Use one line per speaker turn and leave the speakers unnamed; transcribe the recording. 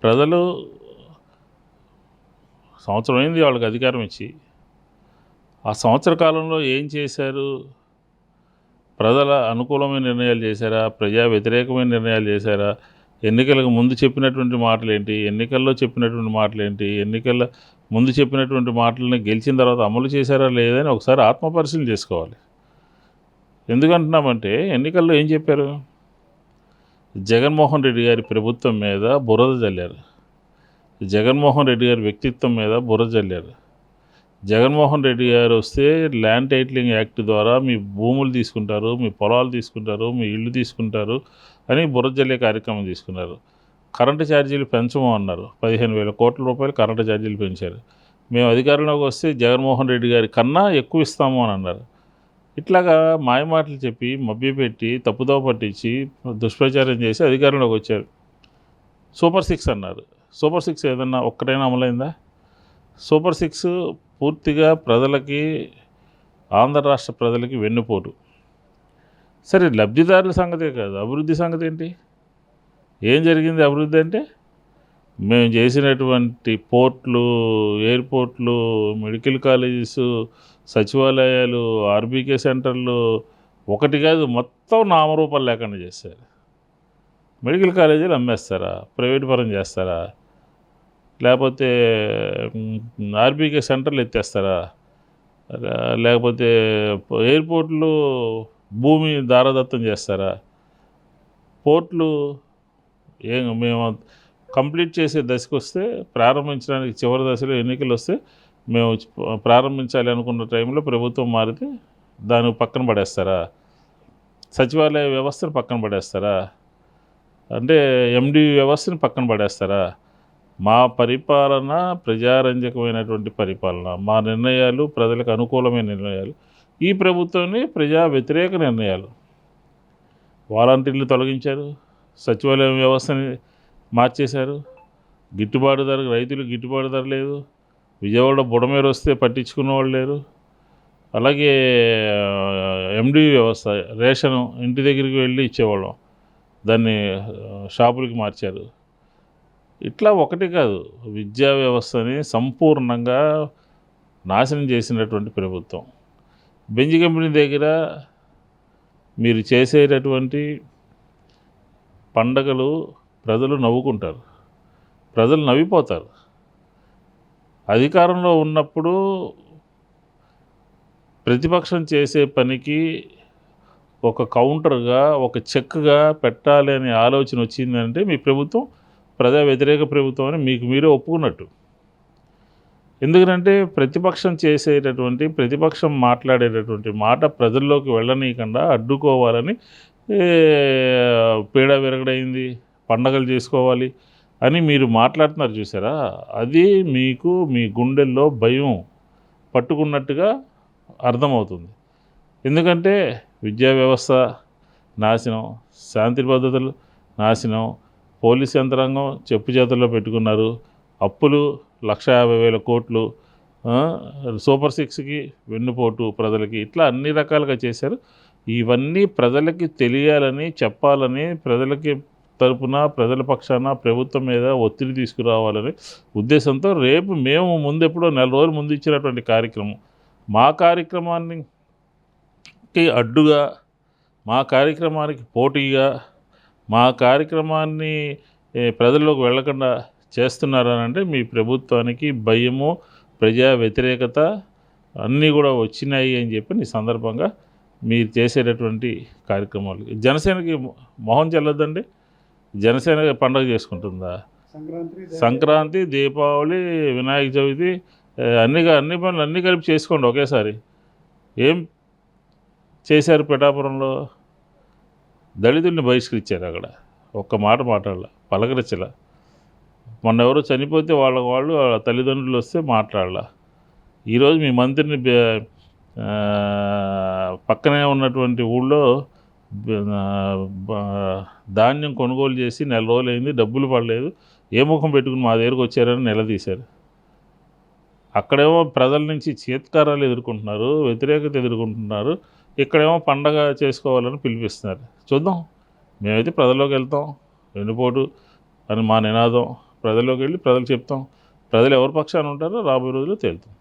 ప్రజలు సంవత్సరం అయింది వాళ్ళకి అధికారం ఇచ్చి. ఆ సంవత్సర కాలంలో ఏం చేశారు? ప్రజల అనుకూలమైన నిర్ణయాలు చేశారా? ప్రజా వ్యతిరేకమైన నిర్ణయాలు చేశారా? ఎన్నికలకు ముందు చెప్పినటువంటి మాటలేంటి? ఎన్నికల్లో చెప్పినటువంటి మాటలేంటి? ఎన్నికల ముందు చెప్పినటువంటి మాటలని గెలిచిన తర్వాత అమలు చేశారా లేదా అని ఒకసారి ఆత్మపరిశీలన చేసుకోవాలి. ఎందుకంటున్నామంటే ఎన్నికల్లో ఏం చెప్పారు? జగన్మోహన్ రెడ్డి గారి ప్రభుత్వం మీద బురద జల్లారు. జగన్మోహన్ రెడ్డి గారి వ్యక్తిత్వం మీద బురద జల్లారు. జగన్మోహన్ రెడ్డి గారు వస్తే ల్యాండ్ టైటిలింగ్ యాక్ట్ ద్వారా మీ భూములు తీసుకుంటారు, మీ పొలాలు తీసుకుంటారు, మీ ఇళ్ళు తీసుకుంటారు అని బురద జల్లే కార్యక్రమం తీసుకున్నారు. కరెంటు ఛార్జీలు పెంచము అన్నారు. 15,000 కోట్ల రూపాయలు కరెంటు ఛార్జీలు పెంచారు. మేము అధికారంలోకి వస్తే జగన్మోహన్ రెడ్డి గారి కన్నా ఎక్కువ ఇస్తాము అని అన్నారు. ఇట్లాగా మాయమాటలు చెప్పి మభ్యపెట్టి తప్పుదోవ పట్టించి దుష్ప్రచారం చేసి అధికారంలోకి వచ్చారు. సూపర్ 6 అన్నారు. సూపర్ 6 ఏదన్నా ఒక్కటైనా అమలైందా? సూపర్ 6 పూర్తిగా ప్రజలకి, ఆంధ్ర రాష్ట్ర ప్రజలకి వెన్నుపోటు. సరే, లబ్ధిదారుల సంగతే కాదు, అభివృద్ధి సంగతి ఏంటి? ఏం జరిగింది అభివృద్ధి అంటే? మేము చేసినటువంటి పోర్ట్లు, ఎయిర్పోర్ట్లు, మెడికల్ కాలేజెస్, సచివాలయాలు, ఆర్బీకే సెంటర్లు ఒకటి కాదు మొత్తం నామరూపాలు లేకుండా చేశారు. మెడికల్ కాలేజీలు అమ్మేస్తారా? ప్రైవేట్ పరం చేస్తారా? లేకపోతే ఆర్బీకే సెంటర్లు ఎత్తేస్తారా? లేకపోతే ఎయిర్పోర్ట్లు భూమి దారాదత్తం చేస్తారా? పోర్ట్లు మేము కంప్లీట్ చేసే దశకు వస్తే, ప్రారంభించడానికి చివరి దశలో ఎన్నికలు వస్తే మేము ప్రారంభించాలి అనుకున్న టైంలో ప్రభుత్వం మారితే దాన్ని పక్కన పడేస్తారా? సచివాలయ వ్యవస్థను పక్కన పడేస్తారా? అంటే ఎండి వ్యవస్థను పక్కన పడేస్తారా? మా పరిపాలన ప్రజారంజకమైనటువంటి పరిపాలన, మా నిర్ణయాలు ప్రజలకు అనుకూలమైన నిర్ణయాలు. ఈ ప్రభుత్వాన్ని ప్రజా వ్యతిరేక నిర్ణయాలు. వాలంటీర్లు తొలగించారు, సచివాలయం వ్యవస్థని మార్చేశారు, గిట్టుబాటు ధర, రైతులు గిట్టుబాటు ధర లేదు, విజయవాడ బుడమేరు వస్తే పట్టించుకున్న వాళ్ళు లేరు. అలాగే ఎండి వ్యవస్థ, రేషను ఇంటి దగ్గరికి వెళ్ళి ఇచ్చేవాళ్ళం, దాన్ని షాపులకి మార్చారు. ఇట్లా ఒకటి కాదు, విద్యా వ్యవస్థని సంపూర్ణంగా నాశనం చేసినటువంటి ప్రభుత్వం. బెంజ్ కంపెనీ దగ్గర మీరు చేసేటటువంటి పండగలు ప్రజలు నవ్వుకుంటారు, ప్రజలు నవ్విపోతారు. అధికారంలో ఉన్నప్పుడు ప్రతిపక్షం చేసే పనికి ఒక కౌంటర్గా, ఒక చెక్గా పెట్టాలి అనే ఆలోచన వచ్చిందంటే మీ ప్రభుత్వం ప్రజా వ్యతిరేక ప్రభుత్వం అని మీకు మీరే ఒప్పుకున్నట్టు. ఎందుకంటే ప్రతిపక్షం మాట్లాడేటటువంటి మాట ప్రజల్లోకి వెళ్ళనీయకుండా అడ్డుకోవాలని పీడ విరగడైంది, పండగలు చేసుకోవాలి అని మీరు మాట్లాడుతున్నారు చూసారా? అది మీకు మీ గుండెల్లో భయం పట్టుకున్నట్టుగా అర్థమవుతుంది. ఎందుకంటే విద్యా వ్యవస్థ నాశనం, శాంతి భద్రతలు నాశనం, పోలీస్ యంత్రాంగం చెప్పు చేతుల్లో పెట్టుకున్నారు, అప్పులు 1,50,000 కోట్లు, సూపర్ 6కి వెన్నుపోటు ప్రజలకి, ఇట్లా అన్ని రకాలుగా చేశారు. ఇవన్నీ ప్రజలకి తెలియాలని, చెప్పాలని, ప్రజలకి తరపున, ప్రజల పక్షాన ప్రభుత్వం మీద ఒత్తిడి తీసుకురావాలని ఉద్దేశంతో రేపు మేము ముందెప్పుడో నెల రోజుల ముందు ఇచ్చినటువంటి కార్యక్రమం, మా కార్యక్రమానికి అడ్డుగా, మా కార్యక్రమానికి పోటీగా, మా కార్యక్రమాన్ని ప్రజల్లోకి వెళ్ళకుండా చేస్తున్నారనంటే మీ ప్రభుత్వానికి భయము, ప్రజా వ్యతిరేకత అన్నీ కూడా వచ్చినాయి అని చెప్పి ఈ సందర్భంగా మీరు చేసేటటువంటి కార్యక్రమాలు. జనసేనకి మొహం చెల్లొద్దండి. జనసేన పండుగ చేసుకుంటుందా? సంక్రాంతి, దీపావళి, వినాయక చవితి, అన్ని పనులు అన్నీ కలిపి చేసుకోండి ఒకేసారి. ఏం చేశారు పిఠాపురంలో? దళితుల్ని బహిష్కరించారు. అక్కడ ఒక్క మాట మాట్లాడాల, పలకరించలా. మొన్న ఎవరో చనిపోతే వాళ్ళ తల్లిదండ్రులు వస్తే మాట్లాడాల. ఈరోజు మీ మంత్రిని పక్కనే ఉన్నటువంటి ఊళ్ళో ధాన్యం కొనుగోలు చేసి నెల రోజులైంది, డబ్బులు పడలేదు, ఏ ముఖం పెట్టుకుని మా దగ్గరకు వచ్చారని నిలదీశారు. అక్కడేమో ప్రజల నుంచి చేత్కారాలు ఎదుర్కొంటున్నారు, వ్యతిరేకత ఎదుర్కొంటున్నారు. ఇక్కడేమో పండగ చేసుకోవాలని పిలిపిస్తున్నారు. చూద్దాం, మేమైతే ప్రజల్లోకి వెళ్తాం. వెన్నుపోటు అని మా నినాదం. ప్రజల్లోకి వెళ్ళి ప్రజలు చెప్తాం. ప్రజలు ఎవరి పక్షాన ఉంటారో రాబోయే రోజుల్లో తేలుతాం.